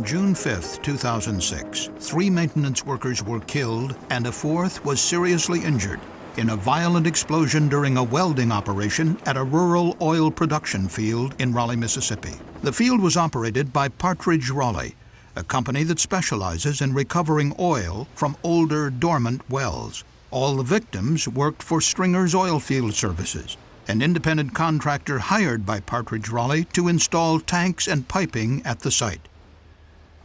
June 5, 2006, 3 maintenance workers were killed and a 4th was seriously injured in a violent explosion during a welding operation at a rural oil production field in Raleigh, Mississippi. The field was operated by Partridge-Raleigh, a company that specializes in recovering oil from older, dormant wells. All the victims worked for Stringer Oilfield Services, an independent contractor hired by Partridge-Raleigh to install tanks and piping at the site.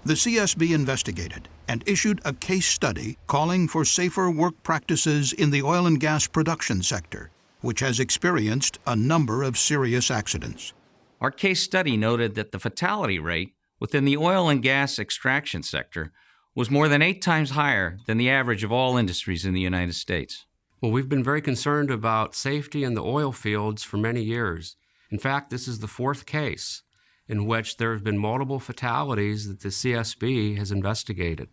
The CSB investigated and issued a case study calling for safer work practices in the oil and gas production sector, which has experienced a number of serious accidents. Our case study noted that the fatality rate within the oil and gas extraction sector was more than 8 times higher than the average of all industries in the United States. Well, we've been very concerned about safety in the oil fields for many years. In fact, this is the 4th case in which there have been multiple fatalities that the CSB has investigated.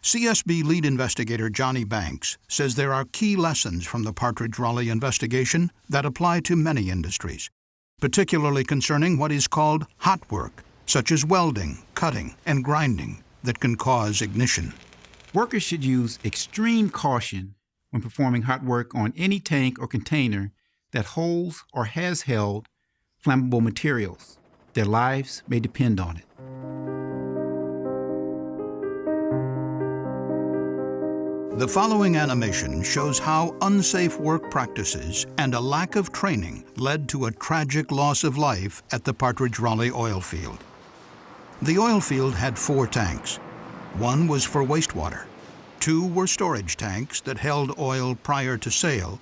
CSB lead investigator Johnny Banks says there are key lessons from the Partridge-Raleigh investigation that apply to many industries, particularly concerning what is called hot work, such as welding, cutting, and grinding, that can cause ignition. Workers should use extreme caution when performing hot work on any tank or container that holds or has held flammable materials. Their lives may depend on it. The following animation shows how unsafe work practices and a lack of training led to a tragic loss of life at the Partridge-Raleigh Oilfield. The oil field had 4 tanks. 1 was for wastewater, 2 were storage tanks that held oil prior to sale,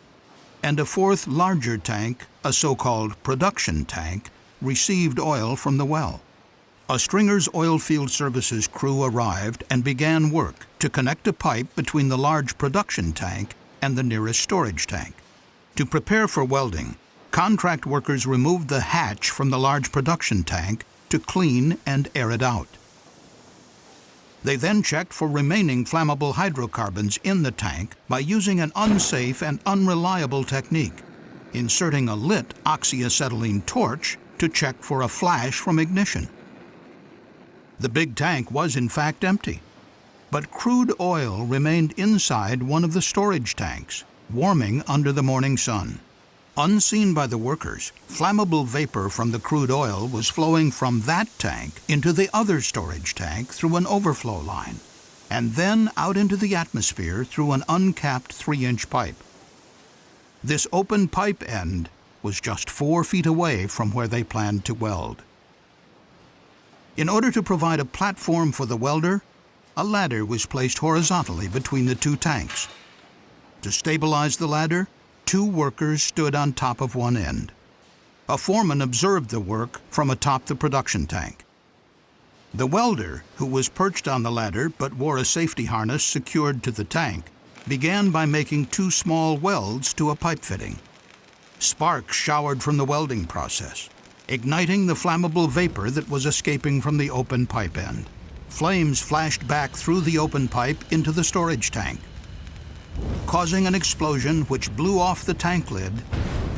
and a 4th larger tank, a so-called production tank, received oil from the well. A Stringer Oilfield Services crew arrived and began work to connect a pipe between the large production tank and the nearest storage tank. To prepare for welding, contract workers removed the hatch from the large production tank to clean and air it out. They then checked for remaining flammable hydrocarbons in the tank by using an unsafe and unreliable technique, inserting a lit oxyacetylene torch to check for a flash from ignition. The big tank was in fact empty, but crude oil remained inside one of the storage tanks, warming under the morning sun. Unseen by the workers, flammable vapor from the crude oil was flowing from that tank into the other storage tank through an overflow line, and then out into the atmosphere through an uncapped 3-inch pipe. This open pipe end was just 4 feet away from where they planned to weld. In order to provide a platform for the welder, a ladder was placed horizontally between the 2 tanks. To stabilize the ladder, 2 workers stood on top of one end. A foreman observed the work from atop the production tank. The welder, who was perched on the ladder but wore a safety harness secured to the tank, began by making 2 small welds to a pipe fitting. Sparks showered from the welding process, igniting the flammable vapor that was escaping from the open pipe end. Flames flashed back through the open pipe into the storage tank, causing an explosion which blew off the tank lid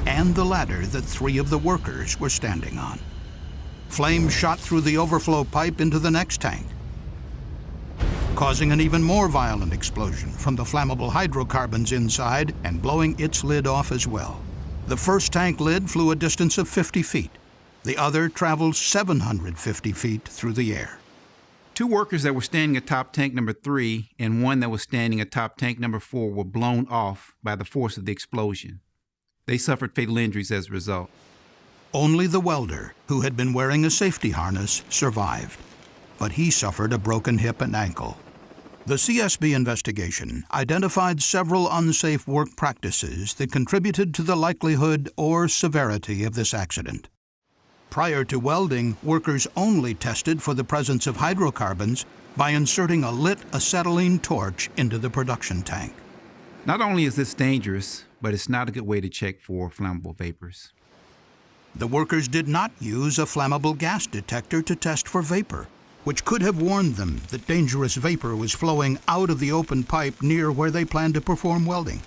and the ladder that 3 of the workers were standing on. Flames shot through the overflow pipe into the next tank, causing an even more violent explosion from the flammable hydrocarbons inside and blowing its lid off as well. The first tank lid flew a distance of 50 feet. The other traveled 750 feet through the air. 2 workers that were standing atop tank number 3 and 1 that was standing atop tank number 4 were blown off by the force of the explosion. They suffered fatal injuries as a result. Only the welder, who had been wearing a safety harness, survived, but he suffered a broken hip and ankle. The CSB investigation identified several unsafe work practices that contributed to the likelihood or severity of this accident. Prior to welding, workers only tested for the presence of hydrocarbons by inserting a lit acetylene torch into the production tank. Not only is this dangerous, but it's not a good way to check for flammable vapors. The workers did not use a flammable gas detector to test for vapor, which could have warned them that dangerous vapor was flowing out of the open pipe near where they planned to perform welding.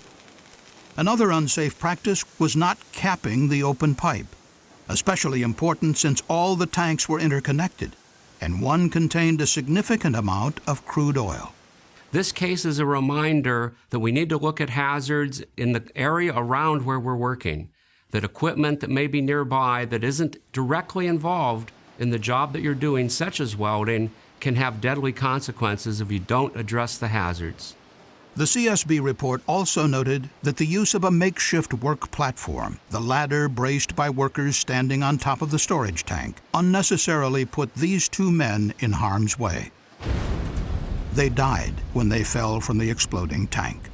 Another unsafe practice was not capping the open pipe, especially important since all the tanks were interconnected. and one contained a significant amount of crude oil. This case is a reminder that we need to look at hazards in the area around where we're working, that equipment that may be nearby that isn't directly involved in the job that you're doing, such as welding, can have deadly consequences if you don't address the hazards. The CSB report also noted that the use of a makeshift work platform, the ladder braced by workers standing on top of the storage tank, unnecessarily put these two men in harm's way. They died when they fell from the exploding tank.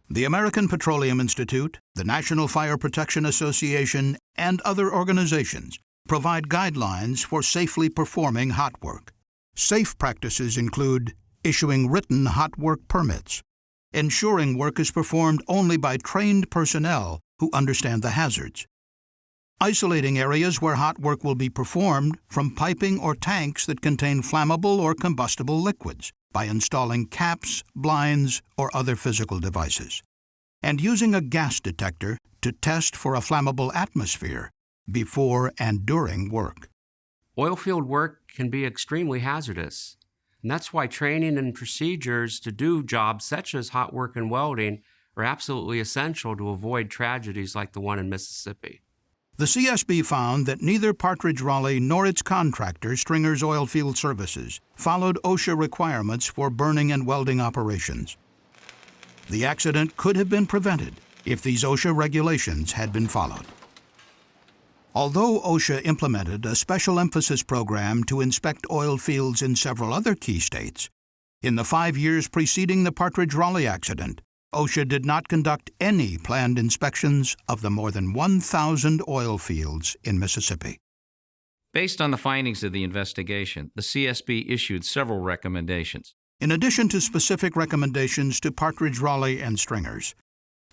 The American Petroleum Institute, the National Fire Protection Association, and other organizations provide guidelines for safely performing hot work. Safe practices include issuing written hot work permits, ensuring work is performed only by trained personnel who understand the hazards, isolating areas where hot work will be performed from piping or tanks that contain flammable or combustible liquids by installing caps, blinds, or other physical devices, and using a gas detector to test for a flammable atmosphere before and during work. Oilfield work can be extremely hazardous, and that's why training and procedures to do jobs such as hot work and welding are absolutely essential to avoid tragedies like the one in Mississippi. The CSB found that neither Partridge-Raleigh nor its contractor, Stringer Oilfield Services, followed OSHA requirements for burning and welding operations. The accident could have been prevented if these OSHA regulations had been followed. Although OSHA implemented a special emphasis program to inspect oil fields in several other key states, in the 5 years preceding the Partridge-Raleigh accident, OSHA did not conduct any planned inspections of the more than 1,000 oil fields in Mississippi. Based on the findings of the investigation, the CSB issued several recommendations. In addition to specific recommendations to Partridge-Raleigh and Stringers,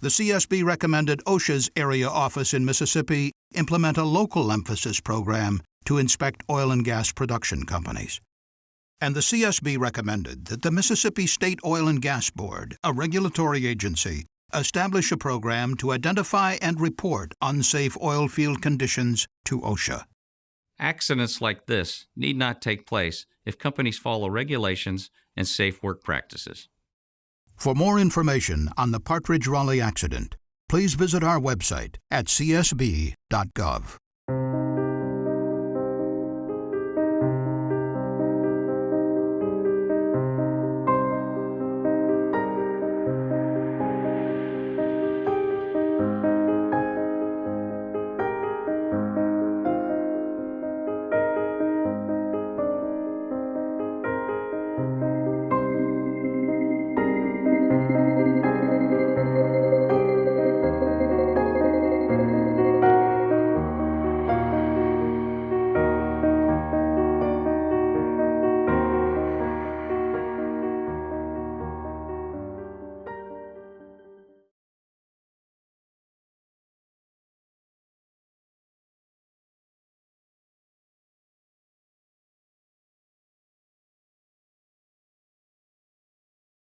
the CSB recommended OSHA's area office in Mississippi implement a local emphasis program to inspect oil and gas production companies. And the CSB recommended that the Mississippi State Oil and Gas Board, a regulatory agency, establish a program to identify and report unsafe oil field conditions to OSHA. Accidents like this need not take place if companies follow regulations and safe work practices. For more information on the Partridge-Raleigh accident, please visit our website at csb.gov.